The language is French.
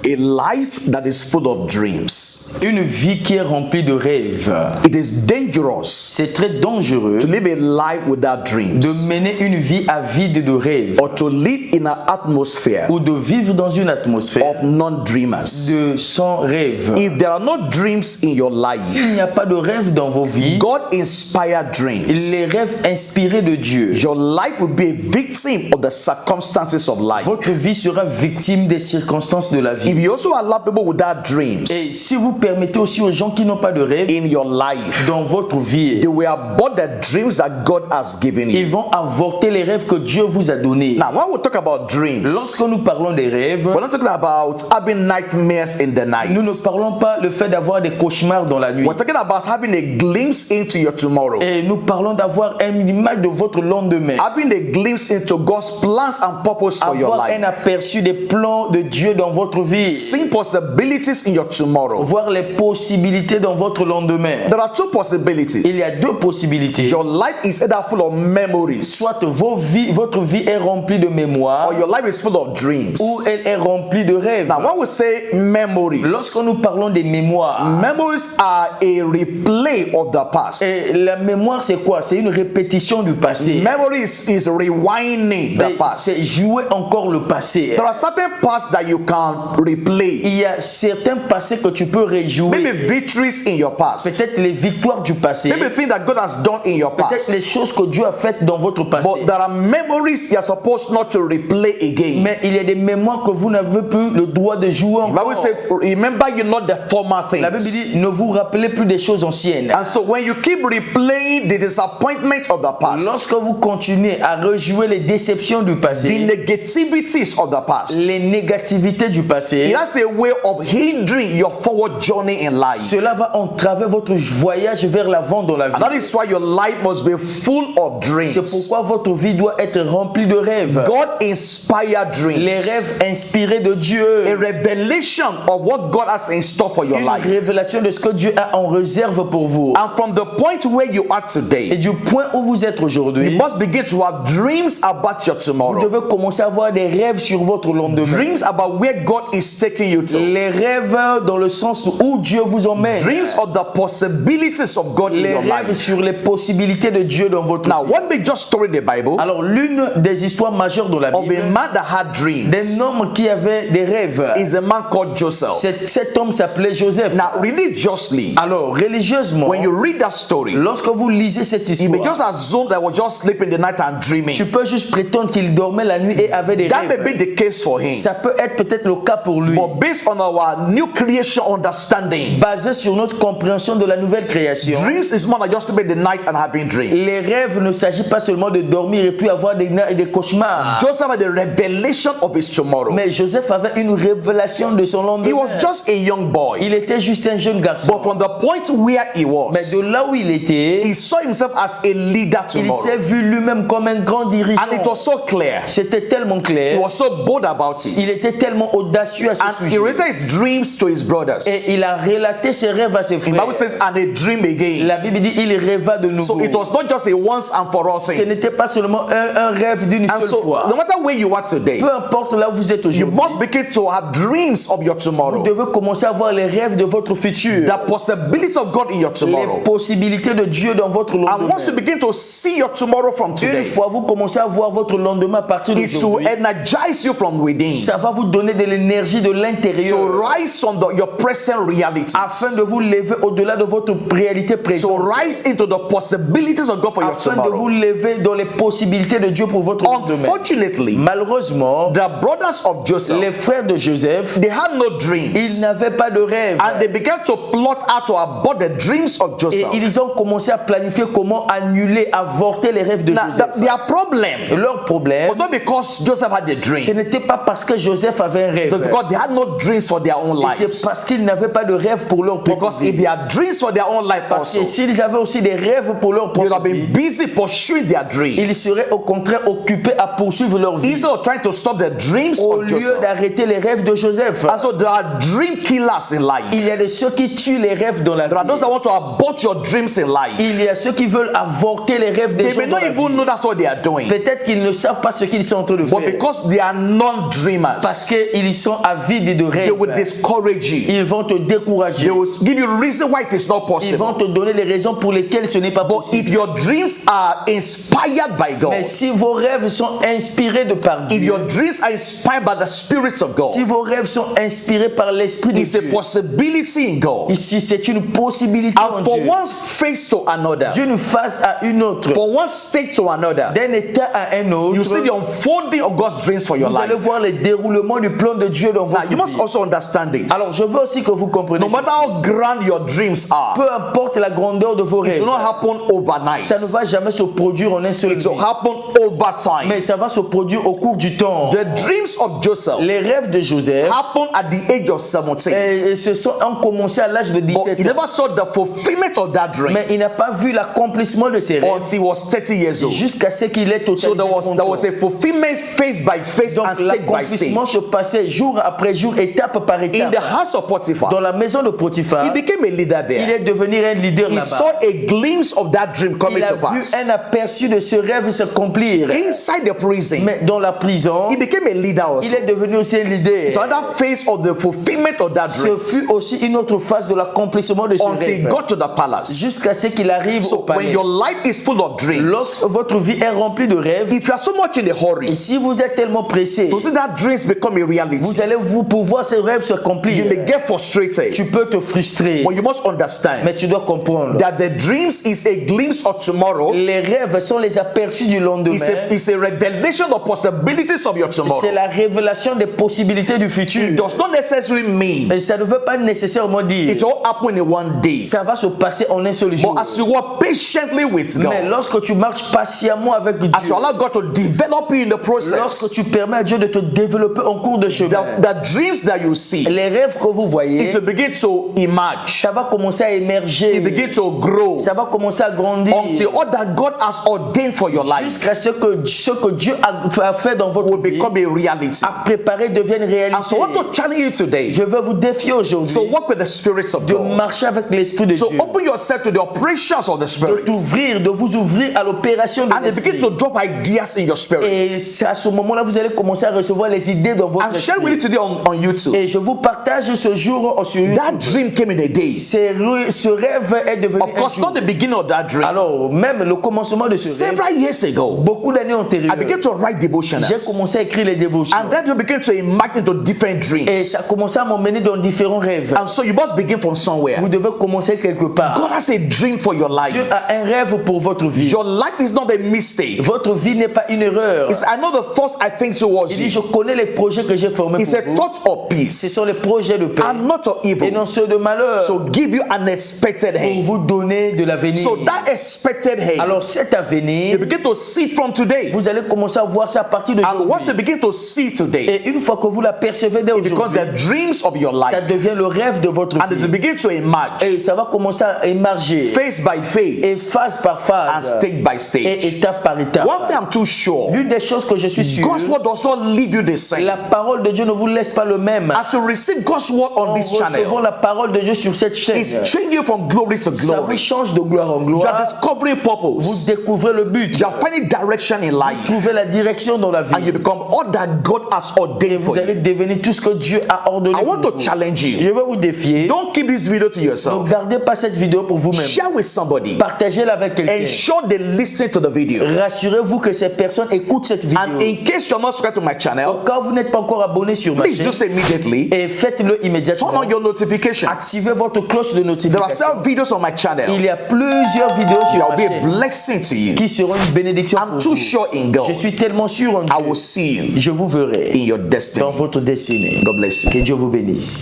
A life that is full of dreams. Une vie qui est remplie de rêves. It is dangerous C'est très dangereux to live a life without dreams, de mener une vie avide de rêves or to live in an atmosphere ou de vivre dans une atmosphère of non-dreamers. de sans rêve. If there are no dreams in your life, Il n'y a pas de rêve dans vos vies, God-inspired dreams, les rêves inspirés de Dieu, your life will be a victim of the circumstances of life. votre vie sera victime des circonstances de la If vie. you also allow people without dreams Et si vous permettez aussi aux gens qui n'ont pas de rêve in your life, dans votre vie, they will abort the dreams that God has given ils you. vont avorter les rêves que Dieu vous a donnés. Now, when we talk about dreams, Lorsque nous parlons des rêves, we're not talking about having nightmares in the night. nous ne parlons pas le fait d'avoir des cauchemars dans la nuit. We're talking about having a glimpse into your tomorrow, Et nous parlons d'avoir une image de votre lendemain. having a glimpse into God's plans and purpose for your Avoir un life, aperçu des plans de Dieu dans votre vie. seeing possibilities in your tomorrow. Voir les possibilités dans votre lendemain. There are two Il y possibilities. a deux possibilités. Your life is either full of memories, Soit votre vie est remplie de mémoire or your life is full of dreams. ou elle est remplie de rêves. Now, when we say memories, Lorsque nous parlons des mémoires, memories are a replay of the past. et la mémoire c'est quoi? C'est une répétition du passé. Memories is rewinding the Et past. c'est jouer encore le passé. There are certain pasts that you can replay. Il y a certains passés que tu peux réjouir. Maybe victories in your past. Peut-être les victoires du passé. Maybe things that God has done in your Peut-être past. les choses que Dieu a faites dans votre passé. But there are memories you are supposed not to replay again. Mais il y a des mémoires que vous n'avez plus le droit de jouer The Bible encore. says, remember you not the former La Bible things. dit, ne vous rappelez plus des choses anciennes. And so when you keep replaying the disappointment of the past, Lorsque vous continuez à rejouer les déceptions du the passé, negativities of the past, les négativités du it passé, has a way of hindering your forward journey in life. cela va entraver votre voyage vers l'avant dans la vie. And that is why your life must be full of dreams. C'est pourquoi votre vie doit être remplie de rêves. God inspired Les dreams. rêves inspirés de Dieu. A revelation of what God has in store for your Une life. révélation de ce que Dieu a en réserve pour vous. And from the point where you are Et today, du point où vous êtes you aujourd'hui, must begin to have dreams about your vous tomorrow. devez commencer à avoir des rêves sur votre lendemain. Dreams about where God is taking you to. Les rêves dans le sens où Dieu vous emmène. Dreams of the possibilities of God in Les your rêves life. sur les possibilités de Dieu dans votre Now, vie. one big just story in the Bible Alors, l'une des histoires majeures de la of a Bible, man that had dreams d'un homme qui avait des rêves. is a man called Joseph. Cet homme s'appelait Joseph. Now, religiously, Alors, religieusement, when you read that story, lorsque vous lisez cette you may just histoire, assume that he was just sleeping the night and dreaming. tu peux juste prétendre qu'il dormait la nuit et avait des That may rêves. be the case for him. Ça peut être peut-être le cas pour lui. But based on our new creation understanding, Basé sur notre compréhension de la nouvelle création, dreams is more than just sleeping the night and having dreams. les rêves ne s'agit pas seulement de dormir et puis avoir des cauchemars. Joseph had a revelation of his tomorrow. Mais Joseph avait une révélation de son He lendemain. was just a young boy. Il était juste un jeune garçon. But from the point where he Mais was, de là où il était, he saw himself as a leader il tomorrow. s'est vu lui-même comme un grand dirigeant. And it was so clear. C'était tellement He clair. was so bold about Il it. était tellement audacieux à ce And he sujet. related his dreams to his brothers. Et il a relaté ses rêves à ses The frères. Bible says, and they dream again. La Bible dit il rêva de nouveau. So it was not just a once and for all Ce thing. n'était pas seulement un rêve d'une And seule so, fois. no matter where you are today, Peu importe là où vous êtes you aujourd'hui, must begin to have dreams of your vous tomorrow. devez commencer à voir les rêves de votre futur. The possibilities of God in your tomorrow. Les possibilités de Dieu dans votre And lendemain. once you begin to see your tomorrow from Une today, fois vous commencez à voir votre lendemain à partir it will d'aujourd'hui, energize you from within ça va vous donner de l'énergie de l'intérieur to rise from your present reality, afin de vous lever au-delà de votre réalité to présente, rise into the possibilities of God for your afin de vous tomorrow. lever dans les possibilités de Dieu pour votre lendemain. Unfortunately, Malheureusement, the brothers of Joseph, les frères de Joseph, they had no dreams, ils n'avaient pas de rêve. and they began to plot how to abort the dreams of Et Joseph. ils ont commencé à planifier comment annuler, avorter les rêves de Now, Joseph. their problem Et leur problème, was not because Joseph had a ce dream, n'était pas parce que Joseph avait un rêve. but because they had no dreams for their own Et c'est lives. parce qu'ils n'avaient pas de rêve pour leur propre Because vie. if they had dreams for their own life Parce que also, s'ils avaient aussi des rêves pour leur they would propre have vie, been busy pursuing their dreams. ils seraient au contraire occupés à poursuivre leur vie Instead of trying to stop the dreams au of lieu Joseph. d'arrêter les rêves de Joseph. And so there are dream killers in life. Il y a de ceux qui tuent les rêves dans la There are those vie. that want to abort your dreams in life. Il y a ceux qui veulent avorter les rêves des They gens may dans not la vie. even know that's what they are doing. Peut-être qu'ils ne savent pas ce qu'ils sont en train de But faire. because they are non-dreamers, Parce qu'ils sont avides de They rêves. will discourage you. Ils vont te décourager. They will give you reason why it is not Ils vont possible. te donner les raisons pour lesquelles ce n'est pas But possible. if your dreams are inspired by God, Mais si vos rêves sont inspirés de par if Dieu, your dreams are inspired by the spirits of God, si vos rêves sont inspirés par l'Esprit de it's a Dieu, possibility in God. ici c'est une possibilité en And for Dieu. one phase to another, D'une phase à une autre, for one state to another, d'un état à un autre, you see the unfolding of God's dreams for your vous allez life. voir le déroulement du plan de Dieu dans Now, votre you must vie. also understand this. Alors je veux aussi que vous compreniez No matter ceci. how grand your dreams are, Peu importe la grandeur de vos it rêves, will not happen overnight. ça ne va jamais se produire en un seul It will jour, happen over time. mais ça va se produire au cours du temps. The dreams of Joseph Les rêves de Joseph happened at the age of 17. ont commencé à l'âge de But 17 he ans. never saw the fulfillment of that dream Mais il n'a pas vu l'accomplissement de ses rêves until he was 30 years old. jusqu'à ce qu'il ait So totalement there was a fulfillment phase by phase Donc and stage by l'accomplissement stage. se passait jour après jour, étape par In étape. the house of Potiphar, Dans la maison de Potiphar, he became a leader il there. est devenu un leader He là-bas. saw a glimpse of that dream coming Il a to vu pass. un aperçu de ce rêve s'accomplir. Inside the prison, Mais dans la prison, he became a leader il also. est devenu aussi un So leader. another phase of the fulfillment of that Ce dream fut aussi une autre phase de l'accomplissement de ce until he rêve. got to the palace. Jusqu'à ce qu'il arrive au So when palais. your life is full of dreams, Lorsque votre vie est remplie de rêves, if you are so much in a et hurry si vous êtes tellement pressé, to see that dreams become a reality, vous allez vous pouvoir ces rêves s'accomplir. you may get frustrated. Tu peux te frustrer, But you must understand mais tu dois comprendre. that the dreams is a glimpse of tomorrow. Les rêves sont les aperçus du lendemain. It's a revelation of possibilities of your tomorrow. C'est la révélation des possibilités du It futur. does not necessarily mean Et ça ne veut pas nécessairement dire it will happen in one day. ça va se passer en un seul jour. But as you work patiently with Mais God, lorsque tu marches patiemment avec Dieu, as you allow God to develop you in the lorsque process, tu permets à Dieu de te développer en cours de chemin, the dreams that you see, les rêves que vous voyez, it will begin to emerge. ça va commencer à émerger, It begin to grow ça va commencer à grandir until all that God has ordained for your life jusqu'à ce que Dieu a fait dans votre will vie, become a reality. a préparé, devienne réalité. And so I want to challenge you today. Je veux vous défier aujourd'hui So work with the spirits of de God. marcher avec l'Esprit de So Dieu, open yourself to the operations of the de Spirit. t'ouvrir, de vous ouvrir à l'opération de And they begin l'Esprit. to drop ideas in your Et spirit. c'est à ce moment-là vous allez commencer à recevoir les idées dans votre I'm sharing with you esprit. today on YouTube. Et je vous partage ce jour sur YouTube. That dream came in a day. Ce rêve est devenu Of un course, jour. not the beginning of that dream. Alors, même le commencement de ce rêve, Several years ago, beaucoup d'années I antérieures, began to write devotionals. j'ai commencé à écrire les dévotions. And then you begin to imagine into different Et dreams. ça a commencé à m'emmener dans différents rêves. And so you must begin from somewhere. Vous devez commencer quelque part. God has a dream for your life. Dieu a un rêve pour votre vie. Your life is not a mistake. Votre vie n'est pas une erreur. It's I know the thoughts I think towards Il dit, you. je connais les projets que j'ai formés It's a pour vous. thought of Ce peace sont les projets de paix and not of et evil. non ceux de malheur, So give you an expected pour hand. vous donner de l'avenir. So that expected hand, Alors cet you avenir, begin to see it from today. vous allez commencer à voir ça à partir de And once aujourd'hui. you begin to see it today, Et une fois que vous l'apercevez dès it becomes aujourd'hui, the dreams of your ça life. devient le rêve de votre And it will vie. begin to emerge Et ça va commencer à émerger, phase by et phase phase par and phase, stage by et stage. étape par étape. One thing I'm too sure, L'une des choses que je suis sûr, God's word does not leave you the same. la parole de Dieu ne vous laisse pas le même. As you receive God's word on En this recevant channel, la parole de Dieu sur cette chaîne, it's changing you from glory to ça vous glory. change de gloire en You are gloire. discovering Vous purpose. découvrez le but, You are finding direction in life. trouvez la direction dans la And you vie. become all that God has ordained for Vous allez you. devenir tout ce que Dieu a ordonné I pour want to vous. challenge you. Je vais vous défier. Don't keep this video to Ne yourself. gardez pas cette vidéo pour vous-même. Share with somebody. Partagez-la avec quelqu'un. Ensure they listen to the video. Rassurez-vous que ces personnes écoutent cette vidéo. And in case you're not subscribed to my channel, Quand vous n'êtes pas encore abonné sur ma please chaîne, do so immediately. et faites-le Turn immédiatement. on your notifications. Activez votre cloche de There are notification. several videos on my channel. Il y a plusieurs vidéos There sur will ma be a chaîne blessing to you. qui seront une bénédiction I'm pour too vous. sure in God. Je suis tellement sûr en I will Dieu. see you Je vous verrai in your destiny. dans votre destinée. God bless you. Que Dieu vous bénisse.